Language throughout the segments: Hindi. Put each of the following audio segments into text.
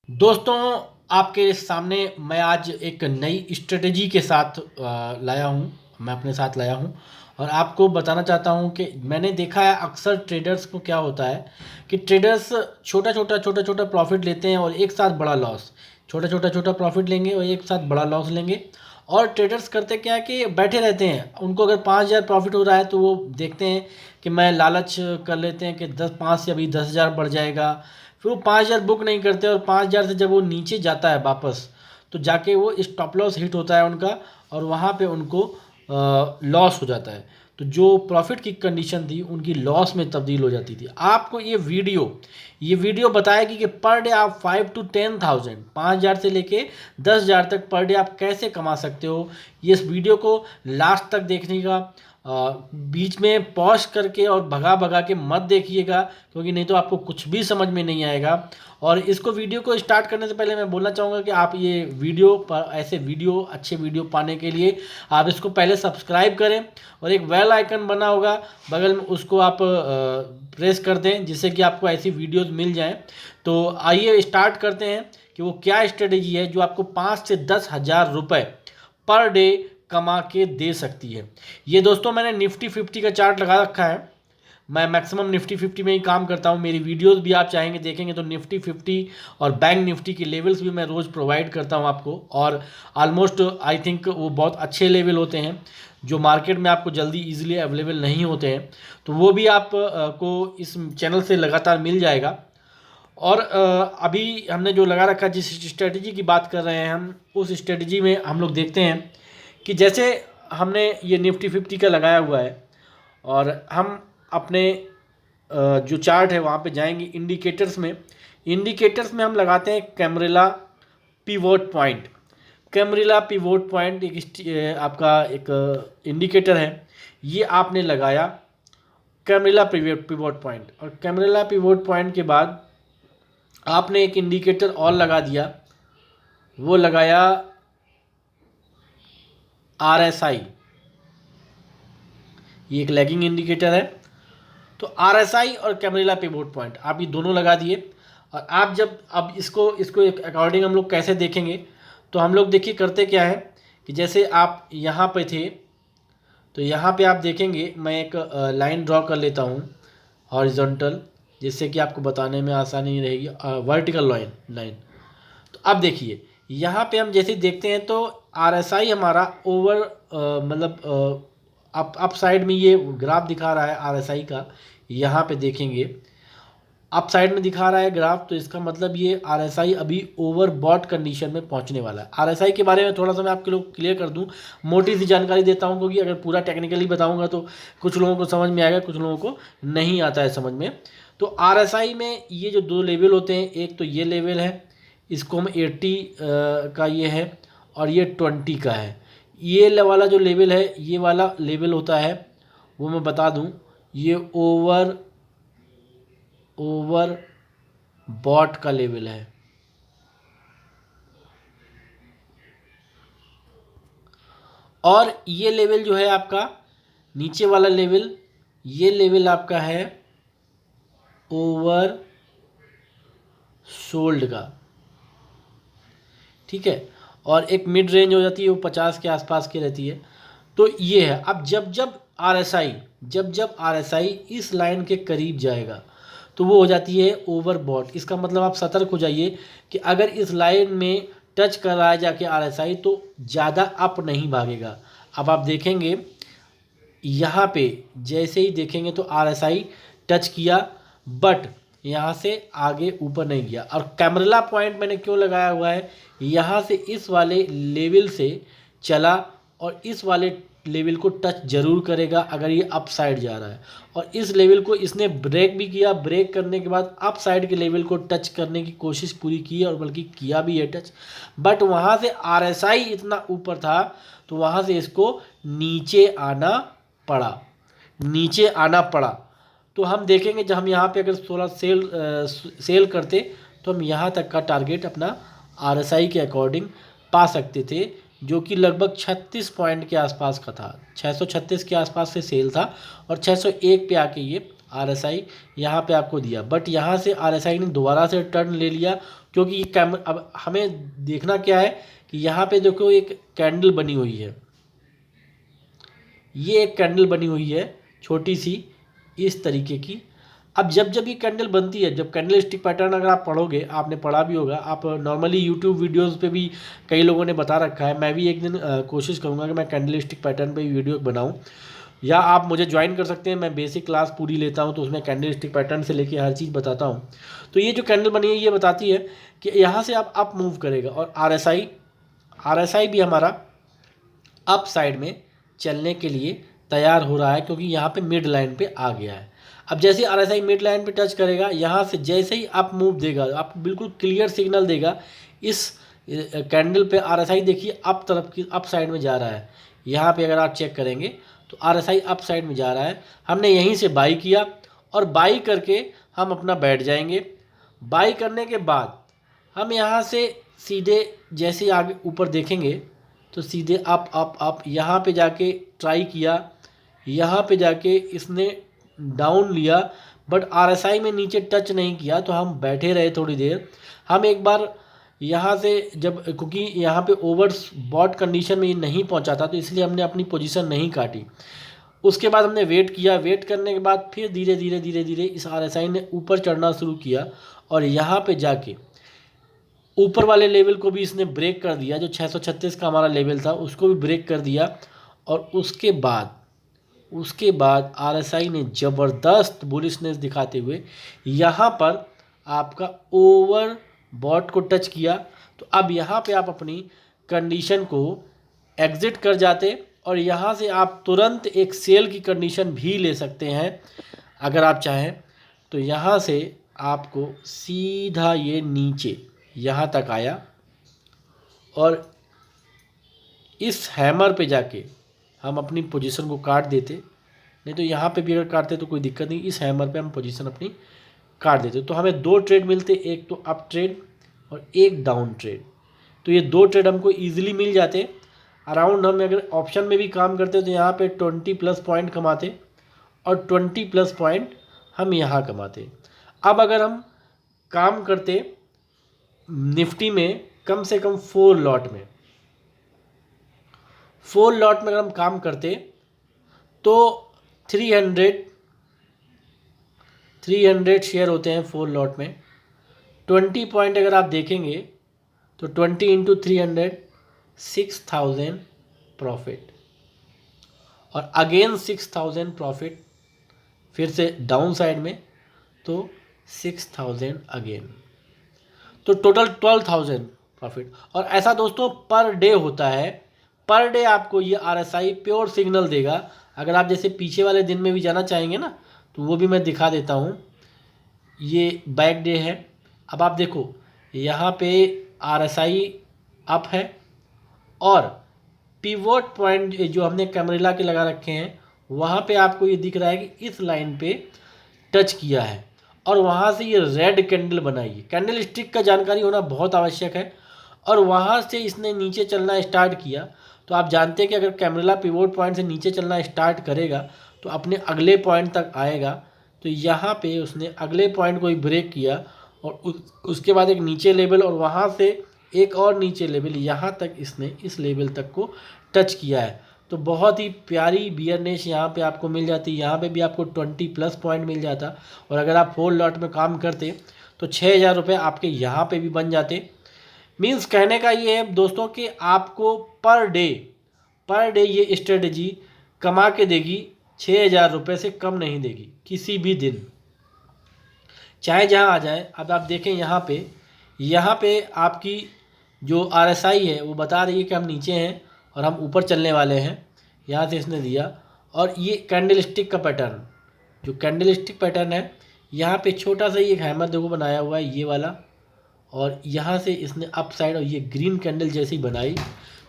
दोस्तों, आपके सामने मैं आज एक नई स्ट्रेटजी के साथ लाया हूँ। मैं अपने साथ लाया हूँ और आपको बताना चाहता हूँ कि मैंने देखा है अक्सर ट्रेडर्स को क्या होता है कि ट्रेडर्स छोटा छोटा प्रॉफिट लेते हैं और एक साथ बड़ा लॉस। छोटा प्रॉफिट लेंगे और एक साथ बड़ा लॉस लेंगे। और ट्रेडर्स करते क्या है कि बैठे रहते हैं। उनको अगर 5,000 प्रॉफिट हो रहा है तो वो देखते हैं कि मैं लालच कर लेते हैं कि 5 से अभी 10,000 बढ़ जाएगा। फिर वो 5,000 बुक नहीं करते और 5,000 से जब वो नीचे जाता है वापस, तो जाके वो स्टॉप लॉस हिट होता है उनका और वहाँ पे उनको लॉस हो जाता है। तो जो प्रॉफिट की कंडीशन थी उनकी लॉस में तब्दील हो जाती थी। आपको ये वीडियो बताएगी कि पर डे आप 5 to 10,000 5,000 से लेके 10,000 तक पर डे आप कैसे कमा सकते हो। ये इस वीडियो को लास्ट तक देखने का, बीच में पॉज करके और भगा भगा के मत देखिएगा, क्योंकि नहीं तो आपको कुछ भी समझ में नहीं आएगा। और इसको वीडियो को स्टार्ट करने से पहले मैं बोलना चाहूँगा कि आप ये वीडियो पर ऐसे वीडियो अच्छे वीडियो पाने के लिए आप इसको पहले सब्सक्राइब करें और एक बेल आइकन बना होगा बगल में, उसको आप प्रेस कर दें जिससे कि आपको ऐसी वीडियोस मिल जाएं। तो आइए स्टार्ट करते हैं कि वो क्या स्ट्रेटेजी है जो आपको 5 से 10 हज़ार रुपये पर डे कमा के दे सकती है। ये दोस्तों मैंने निफ्टी 50 का चार्ट लगा रखा है। मैं मैक्सिमम निफ्टी 50 में ही काम करता हूँ। मेरी वीडियोस भी आप चाहेंगे देखेंगे तो निफ्टी 50 और बैंक निफ्टी के लेवल्स भी मैं रोज़ प्रोवाइड करता हूँ आपको। और ऑलमोस्ट आई थिंक वो बहुत अच्छे लेवल होते हैं जो मार्केट में आपको जल्दी इजीली अवेलेबल नहीं होते हैं। तो वो भी आप को इस चैनल से लगातार मिल जाएगा। और अभी हमने जो लगा रखा, जिस स्ट्रेटजी की बात कर रहे हैं हम, उस स्ट्रेटजी में हम लोग देखते हैं कि जैसे हमने ये निफ्टी 50 का लगाया हुआ है और हम अपने जो चार्ट है वहाँ पे जाएंगे इंडिकेटर्स में हम लगाते हैं कैमरेला पिवोट पॉइंट। कैमरेला पिवोट पॉइंट एक आपका एक इंडिकेटर है। ये आपने लगाया कैमरेला पिवोट पॉइंट, और कैमरेला पिवोट पॉइंट के बाद आपने एक इंडिकेटर और लगा दिया, वो लगाया RSI। ये एक लैगिंग इंडिकेटर है। तो RSI और कैमरेला पिवोट पॉइंट आप ये दोनों लगा दिए। और आप जब अब इसको इसको एक अकॉर्डिंग हम लोग कैसे देखेंगे, तो हम लोग देखिए करते क्या है कि जैसे आप यहाँ पे थे तो यहाँ पे आप देखेंगे, मैं एक लाइन ड्रॉ कर लेता हूँ हॉरिजॉन्टल, जिससे कि आपको बताने में आसानी रहेगी। वर्टिकल लाइन लाइन तो अब देखिए यहाँ पे हम जैसे देखते हैं तो RSI हमारा ओवर मतलब अप साइड में ये ग्राफ दिखा रहा है RSI का। यहाँ पे देखेंगे अप साइड में दिखा रहा है ग्राफ, तो इसका मतलब ये RSI अभी ओवर बॉट कंडीशन में पहुंचने वाला है। RSI के बारे में थोड़ा सा मैं आपके लोग क्लियर कर दूं, मोटी सी जानकारी देता हूं, क्योंकि अगर पूरा टेक्निकली बताऊंगा तो कुछ लोगों को समझ में आएगा, कुछ लोगों को नहीं आता है समझ में। तो RSI में ये जो दो लेवल होते हैं, एक तो ये लेवल है, इसको हम 80 का ये है, और ये 20 का है। ये वाला जो लेवल है, ये वाला लेवल होता है, वो मैं बता दूं, ये ओवर बॉट का लेवल है। और ये लेवल जो है आपका नीचे वाला लेवल, ये लेवल आपका है ओवर सोल्ड का, ठीक है। और एक मिड रेंज हो जाती है, वो 50 के आसपास की रहती है। तो ये है। अब जब RSI इस लाइन के करीब जाएगा तो वो हो जाती है ओवरबॉट। इसका मतलब आप सतर्क हो जाइए कि अगर इस लाइन में टच कर रहा है जाके RSI, तो ज़्यादा अप नहीं भागेगा। अब आप देखेंगे यहाँ पे जैसे ही देखेंगे तो RSI टच किया, बट यहाँ से आगे ऊपर नहीं गया। और कैमरेला पॉइंट मैंने क्यों लगाया हुआ है, यहाँ से इस वाले लेवल से चला और इस वाले लेवल को टच जरूर करेगा अगर ये अप साइड जा रहा है। और इस लेवल को इसने ब्रेक भी किया, ब्रेक करने के बाद अप साइड के लेवल को टच करने की कोशिश पूरी की, और बल्कि किया भी है टच। बट वहाँ से RSI इतना ऊपर था तो वहाँ से इसको नीचे आना पड़ा। तो हम देखेंगे जब हम यहाँ पे अगर 16 सेल करते तो हम यहाँ तक का टारगेट अपना RSI के अकॉर्डिंग पा सकते थे, जो कि लगभग 36 पॉइंट के आसपास का था। 636 के आसपास से सेल था और 601 पे आके ये RSI यहाँ पे आपको दिया। बट यहाँ से RSI ने दोबारा से टर्न ले लिया, क्योंकि ये अब हमें देखना क्या है कि यहाँ पे देखो एक कैंडल बनी हुई है, ये एक कैंडल बनी हुई है छोटी सी इस तरीके की। अब जब जब ये कैंडल बनती है, जब कैंडल स्टिक पैटर्न अगर आप पढ़ोगे, आपने पढ़ा भी होगा, आप नॉर्मली यूट्यूब वीडियोस पे भी कई लोगों ने बता रखा है, मैं भी एक दिन कोशिश करूँगा कि मैं कैंडल स्टिक पैटर्न पे वीडियो बनाऊँ, या आप मुझे ज्वाइन कर सकते हैं। मैं बेसिक क्लास पूरी लेता हूँ तो उसमें कैंडल स्टिक पैटर्न से लेके हर चीज़ बताता हूँ। तो ये जो कैंडल बनी है ये बताती है कि यहाँ से आप अप मूव करेगा, और RSI भी हमारा अप साइड में चलने के लिए तैयार हो रहा है, क्योंकि यहाँ पे मिड लाइन पे आ गया है। अब जैसे ही RSI मिड लाइन पे टच करेगा, यहाँ से जैसे ही अप मूव देगा, आपको बिल्कुल क्लियर सिग्नल देगा। इस कैंडल पे RSI देखिए अप तरफ की, अप साइड में जा रहा है। यहाँ पे अगर आप चेक करेंगे तो RSI अप साइड में जा रहा है। हमने यहीं से बाई किया, और बाई करके हम अपना बैठ जाएंगे। बाई करने के बाद हम यहाँ से सीधे जैसे आगे ऊपर देखेंगे तो सीधे अप अप अप, यहाँ पे जाके ट्राई किया, यहाँ पे जाके इसने डाउन लिया, बट RSI में नीचे टच नहीं किया, तो हम बैठे रहे थोड़ी देर। हम एक बार यहाँ से जब, क्योंकि यहाँ पे ओवर बॉट कंडीशन में ये नहीं पहुँचा था, तो इसलिए हमने अपनी पोजीशन नहीं काटी। उसके बाद हमने वेट किया, वेट करने के बाद फिर धीरे धीरे इस RSI ने ऊपर चढ़ना शुरू किया, और यहाँ पे जाके ऊपर वाले लेवल को भी इसने ब्रेक कर दिया। जो 636 का हमारा लेवल था उसको भी ब्रेक कर दिया, और उसके बाद RSI ने ज़बरदस्त बुलिशनेस दिखाते हुए यहाँ पर आपका ओवर बॉट को टच किया। तो अब यहाँ पे आप अपनी कंडीशन को एग्ज़िट कर जाते, और यहाँ से आप तुरंत एक सेल की कंडीशन भी ले सकते हैं अगर आप चाहें। तो यहाँ से आपको सीधा ये नीचे यहाँ तक आया, और इस हैमर पे जाके हम अपनी पोजीशन को काट देते, नहीं तो यहाँ पे भी अगर काटते तो कोई दिक्कत नहीं, इस हैमर पे हम पोजीशन अपनी काट देते। तो हमें 2 ट्रेड मिलते, एक तो अप ट्रेड और एक डाउन ट्रेड। तो ये 2 ट्रेड हमको ईजिली मिल जाते। अराउंड हम अगर ऑप्शन में भी काम करते तो यहाँ पे 20+ पॉइंट कमाते, और 20+ पॉइंट हम यहाँ कमाते। अब अगर हम काम करते निफ्टी में कम से कम 4 लॉट में अगर हम काम करते तो 300 शेयर होते हैं 4 लॉट में। 20 पॉइंट अगर आप देखेंगे तो 20 इंटू 300 6000 प्रॉफिट, और अगेन 6000 प्रॉफिट फिर से डाउन साइड में, तो 6000 अगेन, तो टोटल 12000 प्रॉफिट। और ऐसा दोस्तों पर डे होता है। पर डे आपको ये RSI प्योर सिग्नल देगा। अगर आप जैसे पीछे वाले दिन में भी जाना चाहेंगे ना, तो वो भी मैं दिखा देता हूँ। ये बैक डे है। अब आप देखो यहाँ पे RSI अप है, और पिवोट पॉइंट जो हमने कैमरेला के लगा रखे हैं वहाँ पे आपको ये दिख रहा है कि इस लाइन पे टच किया है, और वहाँ से ये रेड कैंडल बनाई है। कैंडल स्टिक का जानकारी होना बहुत आवश्यक है। और वहाँ से इसने नीचे चलना स्टार्ट किया, तो आप जानते हैं कि अगर कैमरेला पिवोट पॉइंट से नीचे चलना स्टार्ट करेगा तो अपने अगले पॉइंट तक आएगा। तो यहाँ पे उसने अगले पॉइंट को ही ब्रेक किया, और उसके बाद एक नीचे लेवल, और वहाँ से एक और नीचे लेवल, यहाँ तक इसने इस लेवल तक को टच किया है। तो बहुत ही प्यारी बियरनेस यहाँ पे आपको मिल जाती है। यहाँ पे भी आपको 20+ पॉइंट मिल जाता, और अगर आप 4 लॉट में काम करते तो 6000 रुपये आपके यहाँ पे भी बन जाते। मीन्स कहने का ये है दोस्तों कि आपको पर डे ये स्ट्रेटजी कमा के देगी, 6000 रुपये से कम नहीं देगी किसी भी दिन, चाहे जहाँ आ जाए। अब आप देखें यहाँ पे आपकी जो RSI है वो बता रही है कि हम नीचे हैं और हम ऊपर चलने वाले हैं। यहाँ से इसने दिया, और ये कैंडल स्टिक का पैटर्न, जो कैंडल स्टिक पैटर्न है, यहाँ पे छोटा सा ये एक हैमर देखो बनाया हुआ है ये वाला, और यहाँ से इसने अप साइड, और ये ग्रीन कैंडल जैसी बनाई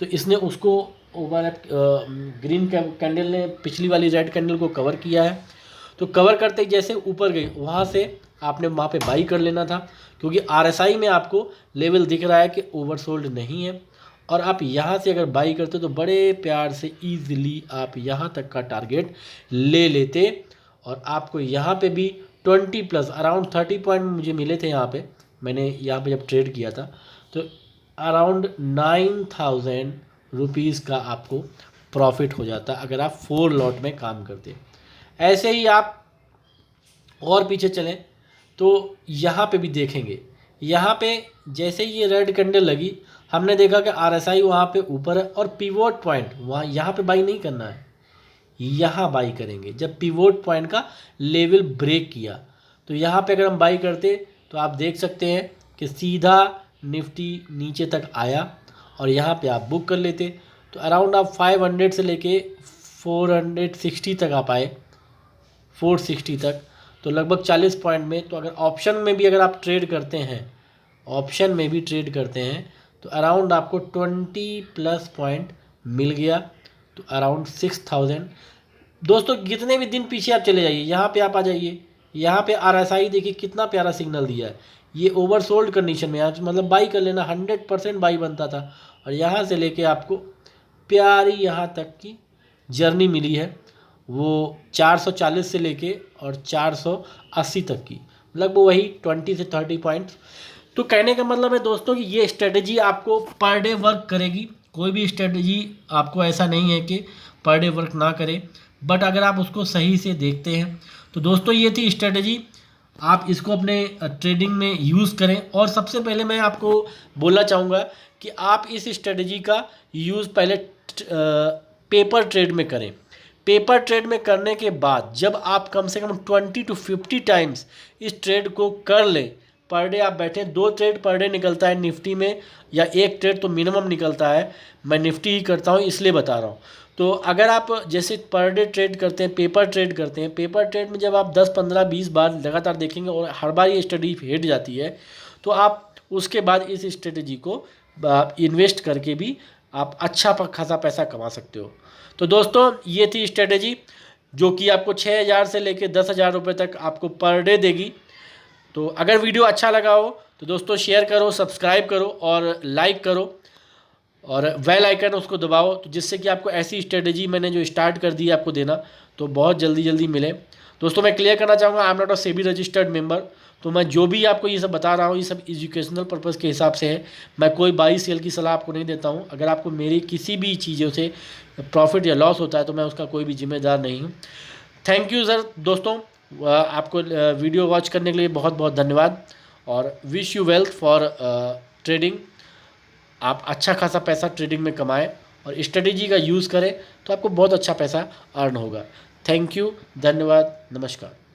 तो इसने उसको ओवर ग्रीन कैंडल ने पिछली वाली रेड कैंडल को कवर किया है। तो कवर करते ही जैसे ऊपर गई, वहाँ से आपने वहाँ पे बाई कर लेना था, क्योंकि RSI में आपको लेवल दिख रहा है कि ओवरसोल्ड नहीं है। और आप यहाँ से अगर बाई करते तो बड़े प्यार से ईजिली आप यहाँ तक का टारगेट ले लेते, और आपको यहाँ पे भी 20+ अराउंड 30 पॉइंट मुझे मिले थे यहाँ पे मैंने यहाँ पे जब ट्रेड किया था, तो अराउंड 9,000 रुपीज़ का आपको प्रॉफिट हो जाता अगर आप 4 लॉट में काम करते। ऐसे ही आप और पीछे चलें तो यहाँ पे भी देखेंगे, यहाँ पे जैसे ही ये रेड कैंडल लगी, हमने देखा कि RSI वहाँ पे ऊपर है और पिवोट पॉइंट वहाँ, यहाँ पे बाई नहीं करना है, यहाँ बाई करेंगे जब पिवोट पॉइंट का लेवल ब्रेक किया। तो यहाँ पे अगर हम बाई करते तो आप देख सकते हैं कि सीधा निफ्टी नीचे तक आया और यहाँ पे आप बुक कर लेते, तो अराउंड आप 500 से लेके 460 तक आप आए, 460 तक, तो लगभग 40 पॉइंट में। तो अगर ऑप्शन में भी अगर आप ट्रेड करते हैं, ऑप्शन में भी ट्रेड करते हैं, तो अराउंड आपको 20+ पॉइंट मिल गया, तो अराउंड 6,000। दोस्तों जितने भी दिन पीछे आप चले जाइए, यहाँ पे आप आ जाइए, यहाँ पे RSI देखिए कितना प्यारा सिग्नल दिया है, ये ओवरसोल्ड कंडीशन में आज मतलब बाई कर लेना, 100% बाई बनता था। और यहाँ से लेके आपको प्यारी यहाँ तक की जर्नी मिली है, वो 440 से लेके और 480 तक की, लगभग वही 20 से 30 पॉइंट्स। तो कहने का मतलब है दोस्तों कि ये स्ट्रेटजी आपको पर डे वर्क करेगी, कोई भी स्ट्रेटजी आपको ऐसा नहीं है कि पर डे वर्क ना करे, बट अगर आप उसको सही से देखते हैं। तो दोस्तों ये थी स्ट्रेटजी, आप इसको अपने ट्रेडिंग में यूज़ करें। और सबसे पहले मैं आपको बोलना चाहूँगा कि आप इस स्ट्रेटजी का यूज़ पहले पेपर ट्रेड में करें। पेपर ट्रेड में करने के बाद जब आप कम से कम 20 to 50 टाइम्स इस ट्रेड को कर लें, पर डे आप बैठे, 2 ट्रेड पर डे निकलता है निफ्टी में, या 1 ट्रेड तो मिनिमम निकलता है, मैं निफ्टी ही करता हूँ इसलिए बता रहा हूँ। तो अगर आप जैसे पर डे ट्रेड करते हैं, पेपर ट्रेड करते हैं, पेपर ट्रेड में जब आप 10, 15, 20 बार लगातार देखेंगे और हर बार ये स्ट्रेटजी हिट जाती है, तो आप उसके बाद इस स्ट्रेटजी को इन्वेस्ट करके भी आप अच्छा खासा पैसा कमा सकते हो। तो दोस्तों ये थी स्ट्रेटजी जो कि आपको 6,000 से लेकर 10,000 रुपये तक आपको पर डे देगी। तो अगर वीडियो अच्छा लगा हो तो दोस्तों शेयर करो, सब्सक्राइब करो और लाइक करो, और बेल आइकन उसको दबाओ, तो जिससे कि आपको ऐसी स्ट्रेटजी मैंने जो स्टार्ट कर दी है आपको देना, तो बहुत जल्दी मिले। दोस्तों मैं क्लियर करना चाहूँगा, I am not a SEBI registered member, तो मैं जो भी आपको ये सब बता रहा हूँ ये सब एजुकेशनल पर्पज़ के हिसाब से है, मैं कोई बाई सेल की सलाह आपको नहीं देता हूँ। अगर आपको मेरी किसी भी चीज़ों से प्रॉफिट या लॉस होता है तो मैं उसका कोई भी जिम्मेदार नहीं हूँ। Thank you sir. दोस्तों आपको वीडियो वॉच करने के लिए बहुत बहुत धन्यवाद, और wish you wealth for trading. आप अच्छा खासा पैसा ट्रेडिंग में कमाएं और स्ट्रेटेजी का यूज़ करें तो आपको बहुत अच्छा पैसा अर्न होगा। थैंक यू, धन्यवाद, नमस्कार।